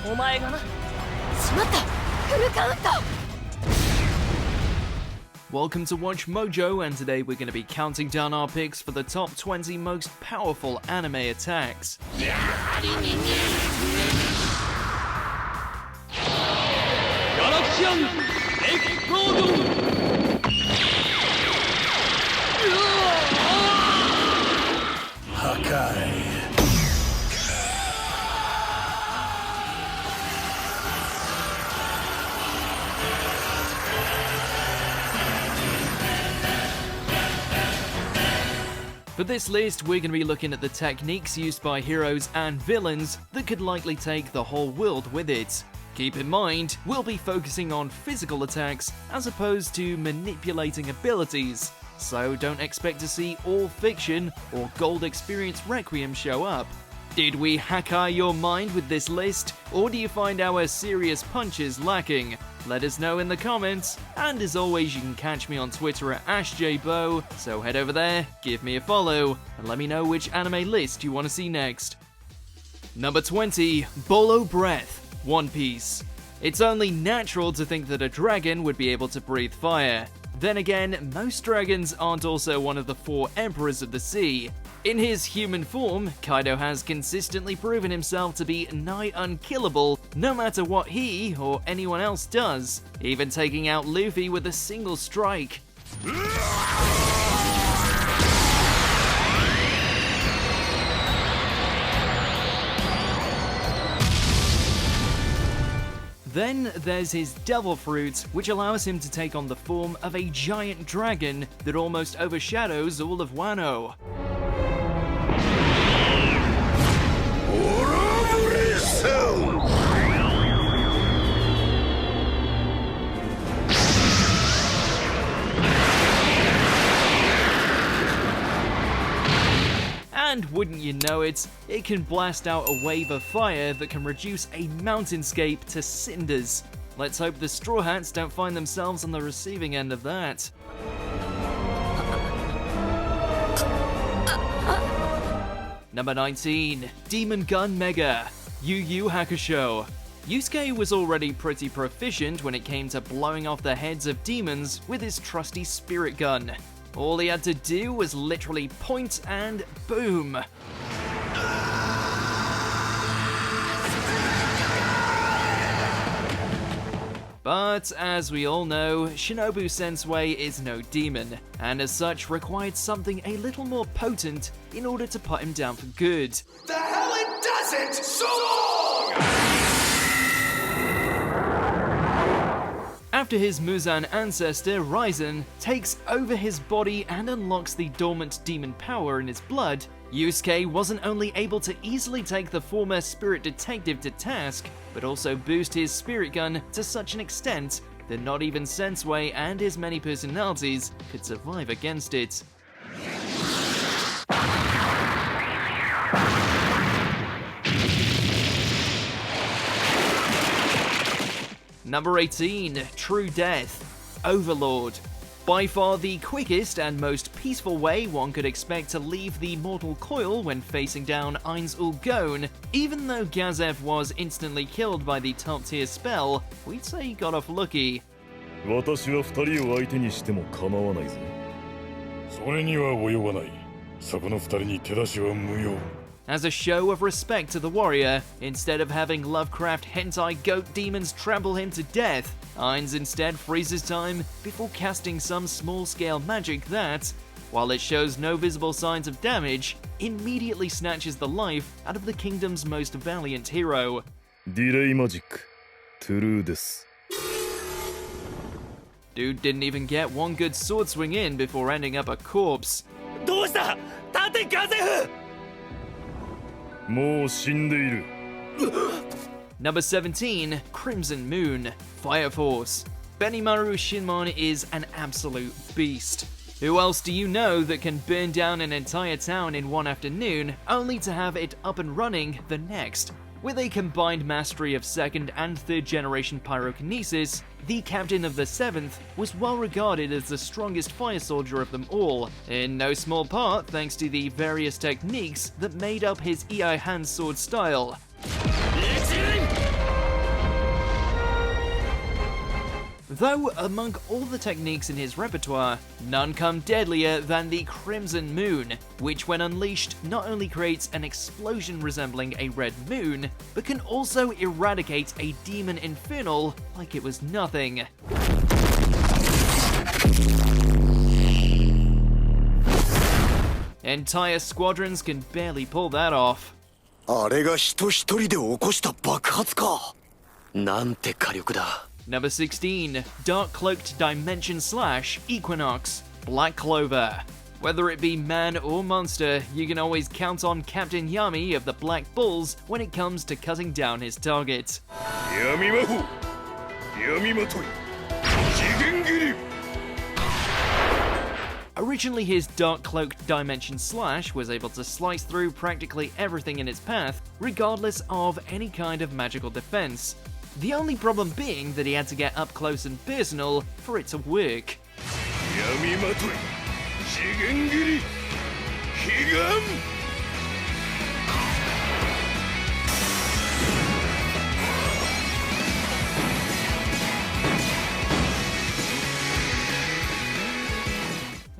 お前がな。しまった。フルカウント。Welcome to Watch Mojo, and today we're going to be counting down our picks for the top 20 most powerful anime attacks. Galaxian Explosion! Hikari. For this list, we're going to be looking at the techniques used by heroes and villains that could likely take the whole world with it. Keep in mind, we'll be focusing on physical attacks as opposed to manipulating abilities, so don't expect to see all fiction or gold experience Requiem show up. Did we hakai your mind with this list, or do you find our serious punches lacking? Let us know in the comments, and as always you can catch me on Twitter at AshJBo, so head over there, give me a follow, and let me know which anime list you want to see next. Number 20, Bolo Breath, One Piece. It's only natural to think that a dragon would be able to breathe fire. Then again, most dragons aren't also one of the 4 emperors of the sea. In his human form, Kaido has consistently proven himself to be nigh unkillable, no matter what he or anyone else does, even taking out Luffy with a single strike. Then there's his Devil Fruit, which allows him to take on the form of a giant dragon that almost overshadows all of Wano. And wouldn't you know it, it can blast out a wave of fire that can reduce a mountainscape to cinders. Let's hope the Straw Hats don't find themselves on the receiving end of that. Number 19, Demon Gun Mega, Yu Yu Hakusho. Yusuke was already pretty proficient when it came to blowing off the heads of demons with his trusty spirit gun. All he had to do was literally point and boom. But as we all know, Shinobu Sensei is no demon, and as such required something a little more potent in order to put him down for good. The hell it doesn't! So long! After his Muzan ancestor, Raisen, takes over his body and unlocks the dormant demon power in his blood, Yusuke wasn't only able to easily take the former spirit detective to task, but also boost his spirit gun to such an extent that not even Sensei and his many personalities could survive against it. Number 18, True Death, Overlord. By far the quickest and most peaceful way one could expect to leave the mortal coil when facing down Ainz Ul Gon, even though Gazef was instantly killed by the top tier spell, we'd say he got off lucky. 私は二人を相手にしても構わないぞ。それには及ばない。そこの二人に手出しは無用。 As a show of respect to the warrior, instead of having Lovecraft hentai goat demons trample him to death, Ainz instead freezes time before casting some small-scale magic that, while it shows no visible signs of damage, immediately snatches the life out of the kingdom's most valiant hero. Delay magic. True です。 Dude didn't even get one good sword swing in before ending up a corpse. どうした？盾ガゼフ！ もう死んでいる。 Number 17, Crimson Moon, Fire Force. Benimaru Shinmon is an absolute beast. Who else do you know that can burn down an entire town in one afternoon, only to have it up and running the next? With a combined mastery of 2nd and 3rd generation pyrokinesis, the captain of the 7th was well regarded as the strongest fire soldier of them all, in no small part thanks to the various techniques that made up his Iai hand sword style. Though among all the techniques in his repertoire, none come deadlier than the Crimson Moon, which when unleashed not only creates an explosion resembling a red moon, but can also eradicate a demon infernal like it was nothing. Entire squadrons can barely pull that off. あれが人一人で起こした爆発か。なんて火力だ。Number 16, Dark Cloaked Dimension Slash Equinox, Black Clover. Whether it be man or monster, you can always count on Captain Yami of the Black Bulls when it comes to cutting down his target. 闇魔法闇まとい次元斬り Originally, his Dark Cloaked Dimension Slash was able to slice through practically everything in its path, regardless of any kind of magical defense. The only problem being that he had to get up close and personal for it to work. 闇まとい次元斬り悲願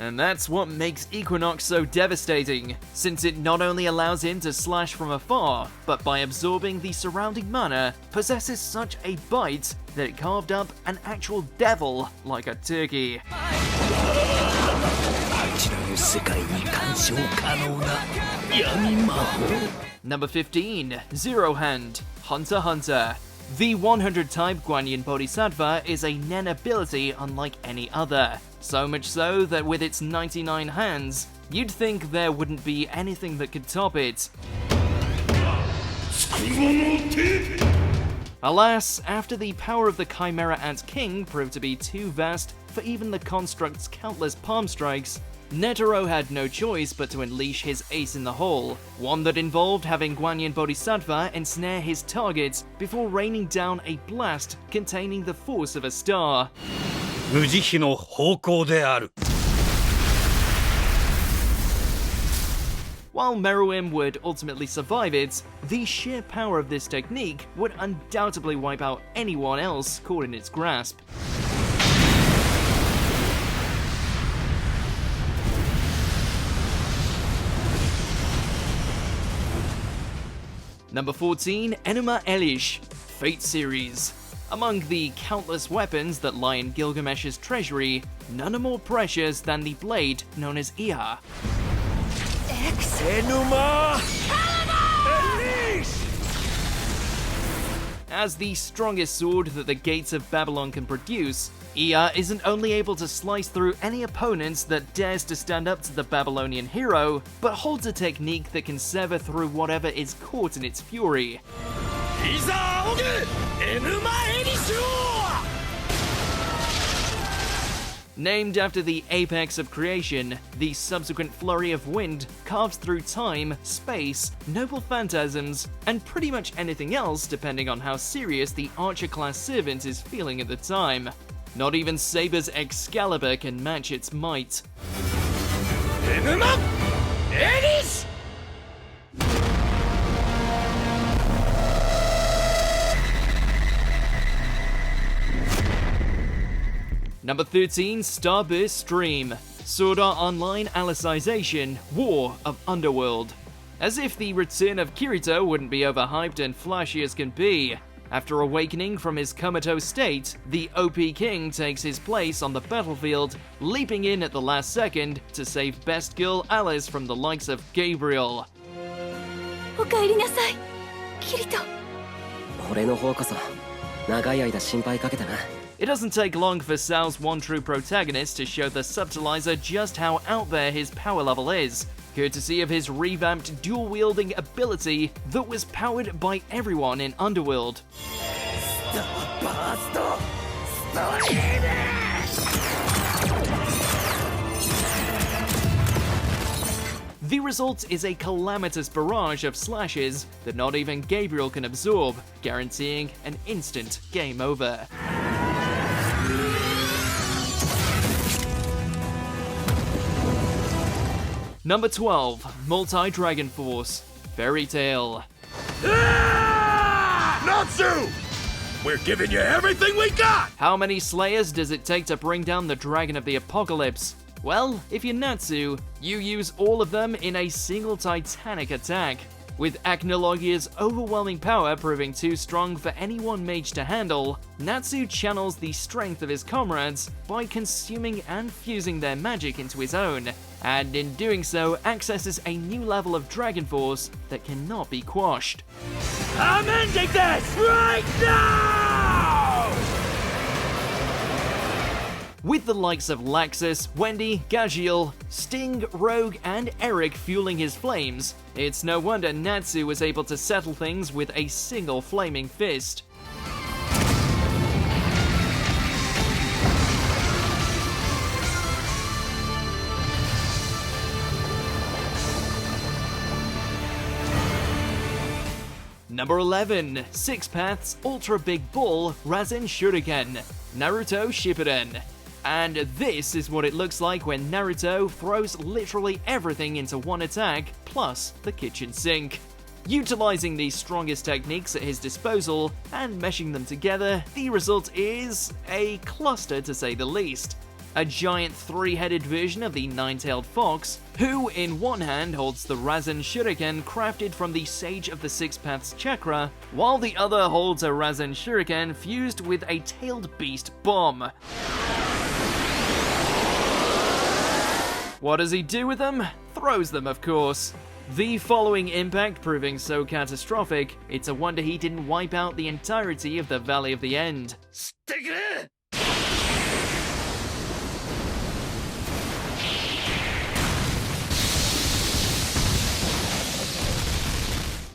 And that's what makes Equinox so devastating, since it not only allows him to slash from afar, but by absorbing the surrounding mana, possesses such a bite that it carved up an actual devil like a turkey. Number 15, Zero Hand, Hunter x Hunter. The 100 type Guanyin Bodhisattva is a Nen ability unlike any other. So much so that with its 99 hands, you'd think there wouldn't be anything that could top it. Alas, after the power of the Chimera Ant King proved to be too vast for even the construct's countless palm strikes, Netero had no choice but to unleash his ace in the hole, one that involved having Guanyin Bodhisattva ensnare his targets before raining down a blast containing the force of a star. 無慈悲の方向である While Meruem would ultimately survive it, the sheer power of this technique would undoubtedly wipe out anyone else caught in its grasp. Number 14, Enuma Elish, Fate Series. Among the countless weapons that lie in Gilgamesh's treasury, none are more precious than the blade known as Iha. Enuma Elish! As the strongest sword that the gates of Babylon can produce, Iha isn't only able to slice through any opponents that dares to stand up to the Babylonian hero, but holds a technique that can sever through whatever is caught in its fury. Named after the apex of creation, the subsequent flurry of wind carves through time, space, noble phantasms, and pretty much anything else depending on how serious the Archer-class servant is feeling at the time. Not even Saber's Excalibur can match its might. Enuma Elish! Number 13, Starburst Stream, Sword Art Online Alicization, War of Underworld. As if the return of Kirito wouldn't be overhyped and flashy as can be. After awakening from his comatose state, the OP King takes his place on the battlefield, leaping in at the last second to save best girl Alice from the likes of Gabriel. おかえりなさい、キリト。俺の方こそ長い間心配かけたな。 It doesn't take long for Sal's one true protagonist to show the Subtilizer just how out there his power level is, courtesy of his revamped dual-wielding ability that was powered by everyone in Underworld. The result is a calamitous barrage of slashes that not even Gabriel can absorb, guaranteeing an instant game over. Number 12, Multi-Dragon Force, Fairy Tail. Natsu! We're giving you everything we got! How many Slayers does it take to bring down the Dragon of the Apocalypse? Well, if you're Natsu, you use all of them in a single titanic attack. With Acnologia's overwhelming power proving too strong for any one mage to handle, Natsu channels the strength of his comrades by consuming and fusing their magic into his own, and in doing so accesses a new level of Dragon Force that cannot be quashed. I'm ending this right now! With the likes of Laxus, Wendy, Gagiel, Sting, Rogue, and Eric fueling his flames, it's no wonder Natsu was able to settle things with a single flaming fist. Number 11, Six Paths Ultra Big Ball Rasenshuriken, Naruto Shippuden. And this is what it looks like when Naruto throws literally everything into one attack, plus the kitchen sink. Utilizing the strongest techniques at his disposal and meshing them together, the result is a cluster to say the least. A giant three-headed version of the nine-tailed fox, who in one hand holds the Rasenshuriken crafted from the Sage of the Six Paths chakra, while the other holds a Rasenshuriken fused with a tailed beast bomb. What does he do with them? Throws them, of course. The following impact proving so catastrophic, it's a wonder he didn't wipe out the entirety of the Valley of the End.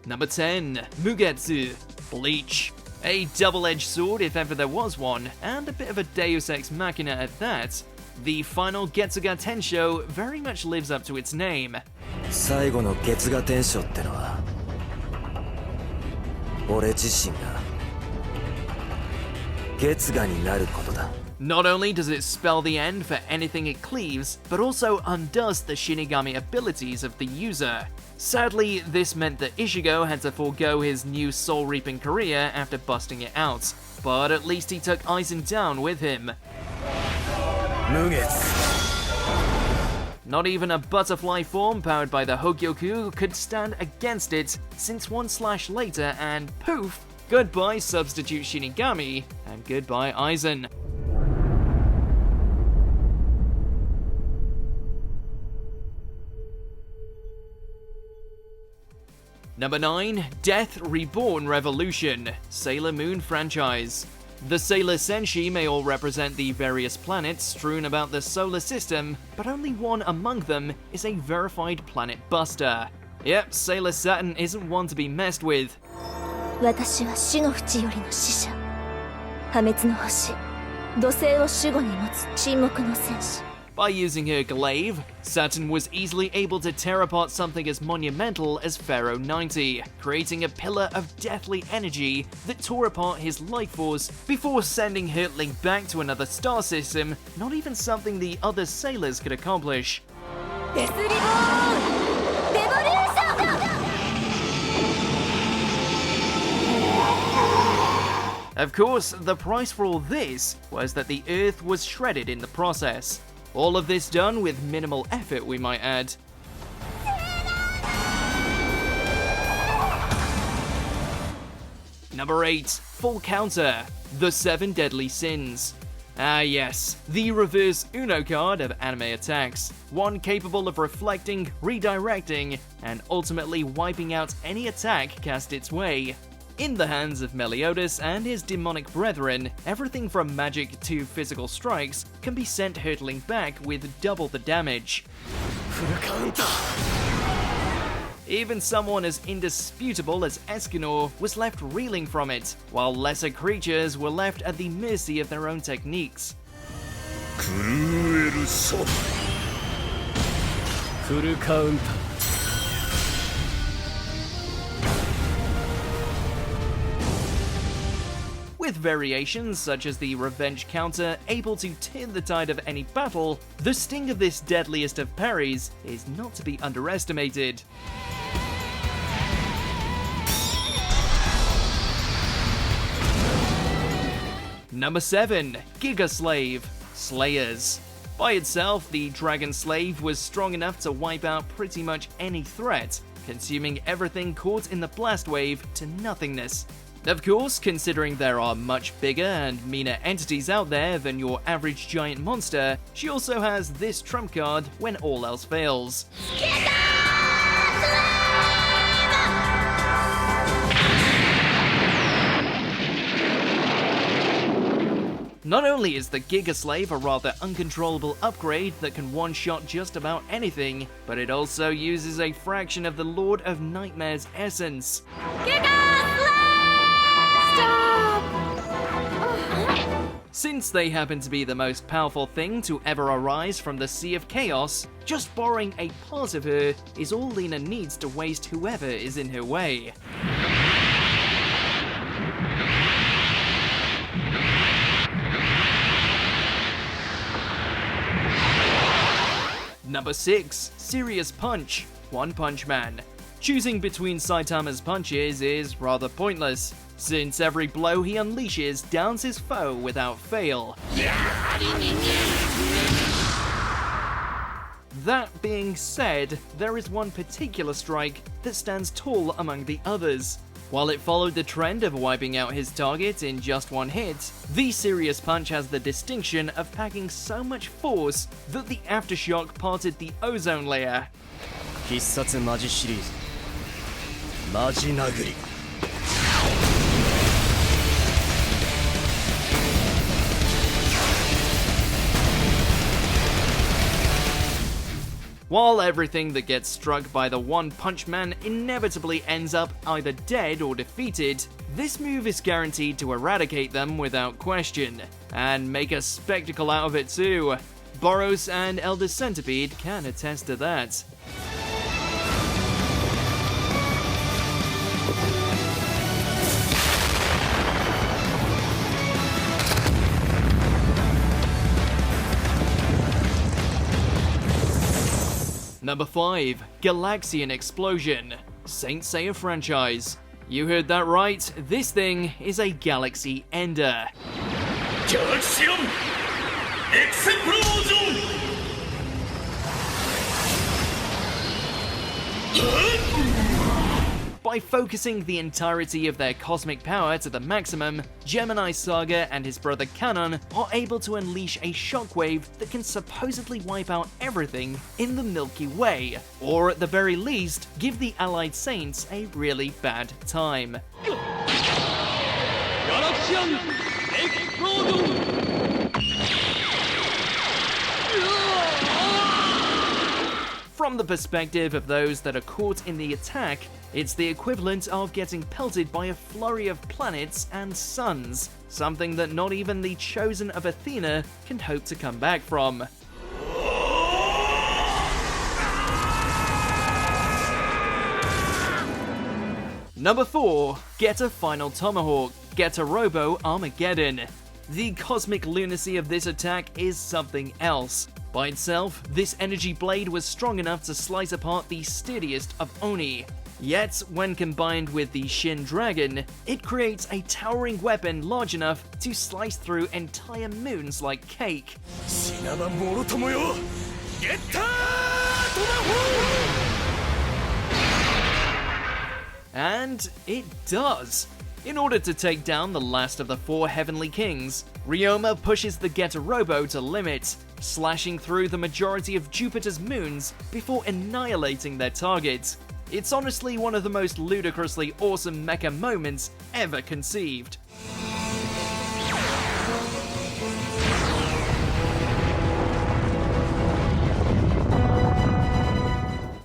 Number 10, Mugetsu, Bleach. A double-edged sword if ever there was one, and a bit of a deus ex machina at that. The final Getsuga Tensho very much lives up to its name. 最後の月が天章ってのは俺自身が月牙になることだ。 Not only does it spell the end for anything it cleaves, but also undoes the Shinigami abilities of the user. Sadly, this meant that Ichigo had to forego his new soul-reaping career after busting it out, but at least he took Aizen down with him. Not even a butterfly form powered by the Hogyoku could stand against it, since one slash later and poof, goodbye substitute Shinigami, and goodbye Aizen. Number 9, Death Reborn Revolution, Sailor Moon franchise. The Sailor Senshi may all represent the various planets strewn about the solar system, but only one among them is a verified planet buster. Yep, Sailor Saturn isn't one to be messed with. 私は死の淵よりの使者、破滅の星、土星を守護に持つ沈黙の戦士。 By using her glaive, Saturn was easily able to tear apart something as monumental as Pharaoh 90, creating a pillar of deathly energy that tore apart his life force before sending hurtling back to another star system, not even something the other sailors could accomplish. Death Reborn! Revolution! Of course, the price for all this was that the Earth was shredded in the process. All of this done with minimal effort, we might add. Number 8, Full Counter, The Seven Deadly Sins. Ah yes, the reverse Uno card of anime attacks, one capable of reflecting, redirecting, and ultimately wiping out any attack cast its way. In the hands of Meliodas and his demonic brethren, everything from magic to physical strikes can be sent hurtling back with double the damage. Even someone as indisputable as Escanor was left reeling from it, while lesser creatures were left at the mercy of their own techniques. With variations such as the revenge counter able to turn the tide of any battle, the sting of this deadliest of parries is not to be underestimated. Number 7. Giga Slave, Slayers. By itself, the Dragon Slave was strong enough to wipe out pretty much any threat, consuming everything caught in the blast wave to nothingness. Of course, considering there are much bigger and meaner entities out there than your average giant monster, she also has this trump card when all else fails. Not only is the Giga Slave a rather uncontrollable upgrade that can one-shot just about anything, but it also uses a fraction of the Lord of Nightmare's essence. Since they happen to be the most powerful thing to ever arise from the Sea of Chaos, just borrowing a part of her is all Lena needs to waste whoever is in her way. Number 6. Serious Punch, One Punch Man. Choosing between Saitama's punches is rather pointless, since every blow he unleashes downs his foe without fail. That being said, there is one particular strike that stands tall among the others. While it followed the trend of wiping out his target in just one hit, the Serious Punch has the distinction of packing so much force that the aftershock parted the ozone layer. 必殺マジシリーズマジ殴り While everything that gets struck by the One Punch Man inevitably ends up either dead or defeated, this move is guaranteed to eradicate them without question, and make a spectacle out of it too. Boros and Elder Centipede can attest to that. Number 5. Galaxian Explosion, Saint Seiya franchise. You heard that right, this thing is a galaxy ender. Galaxian Explosion! By focusing the entirety of their cosmic power to the maximum, Gemini Saga and his brother Kanon are able to unleash a shockwave that can supposedly wipe out everything in the Milky Way, or at the very least, give the Allied Saints a really bad time. Galaxian Explosion! From the perspective of those that are caught in the attack, it's the equivalent of getting pelted by a flurry of planets and suns, something that not even the Chosen of Athena can hope to come back from. Number 4. Get a Final Tomahawk, Get a Robo Armageddon. The cosmic lunacy of this attack is something else. By itself, this energy blade was strong enough to slice apart the sturdiest of Oni. Yet, when combined with the Shin Dragon, it creates a towering weapon large enough to slice through entire moons like cake. And it does. In order to take down the last of the 4 Heavenly Kings, Ryoma pushes the Getarobo to limit, slashing through the majority of Jupiter's moons before annihilating their targets. It's honestly one of the most ludicrously awesome mecha moments ever conceived.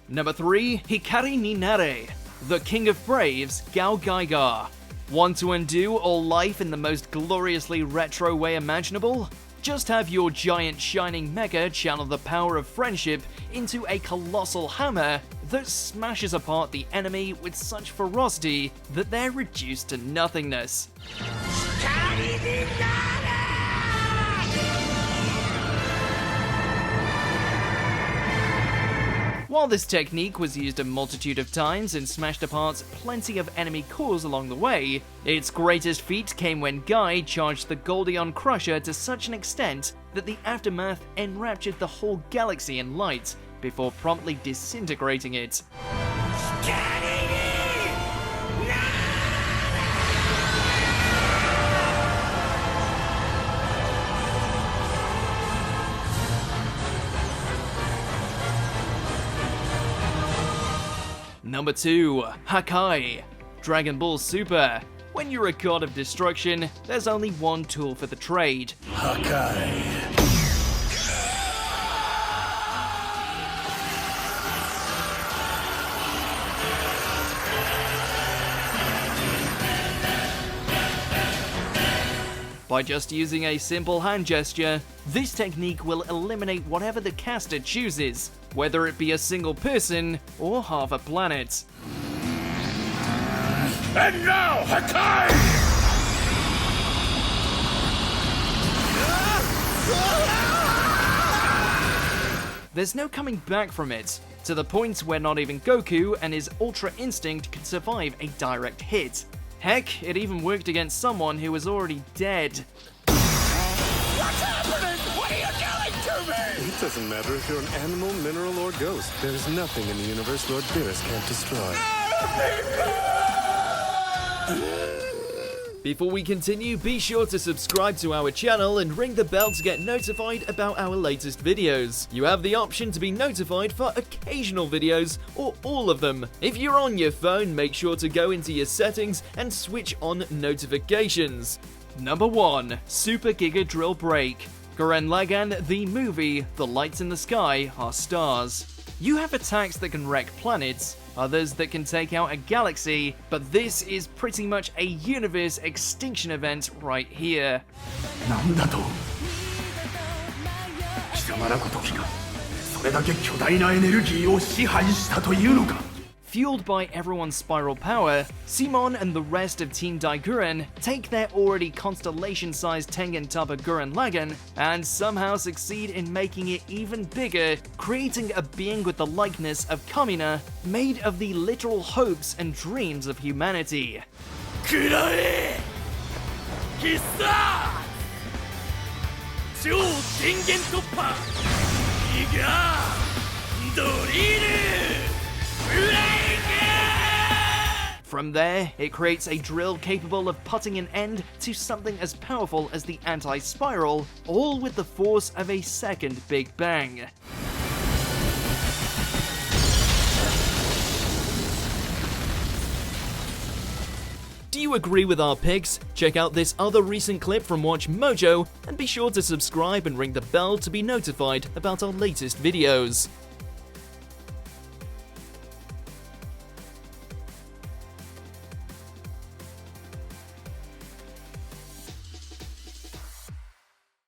Number 3. Hikari Ni Nare, the King of Braves GaoGaiGar. Want to undo all life in the most gloriously retro way imaginable? Just have your giant shining mecha channel the power of friendship into a colossal hammer that smashes apart the enemy with such ferocity that they're reduced to nothingness. While this technique was used a multitude of times and smashed apart plenty of enemy cores along the way, its greatest feat came when Guy charged the Goldion Crusher to such an extent that the aftermath enraptured the whole galaxy in light, before promptly disintegrating it. Number 2. Hikari, Dragon Ball Super. When you're a god of destruction, there's only one tool for the trade. Hikari. By just using a simple hand gesture, this technique will eliminate whatever the caster chooses, whether it be a single person or half a planet. And now, Hikari! There's no coming back from it, to the point where not even Goku and his Ultra Instinct could survive a direct hit. Heck, it even worked against someone who was already dead. What's happening? What are you doing to me? It doesn't matter if you're an animal, mineral, or ghost. There's nothing in the universe Lord Beerus can't destroy. Before we continue, be sure to subscribe to our channel and ring the bell to get notified about our latest videos. You have the option to be notified for occasional videos or all of them. If you're on your phone, make sure to go into your settings and switch on notifications. Number 1. Super Giga Drill Break. Gurren Lagann, the movie, The Lights in the Sky Are Stars. You have attacks that can wreck planets, others that can take out a galaxy, but this is pretty much a universe extinction event right here. なんだと貴様らごときがそれだけ巨大なエネルギーを支配したというのか Fueled by everyone's spiral power, Simon and the rest of Team Daiguren take their already constellation-sized Tengen Toppa Gurren Lagann and somehow succeed in making it even bigger, creating a being with the likeness of Kamina, made of the literal hopes and dreams of humanity. くらえ必殺超電源突破ギガドリル From there, it creates a drill capable of putting an end to something as powerful as the anti-spiral, all with the force of a second Big Bang. Do you agree with our picks? Check out this other recent clip from WatchMojo, and be sure to subscribe and ring the bell to be notified about our latest videos.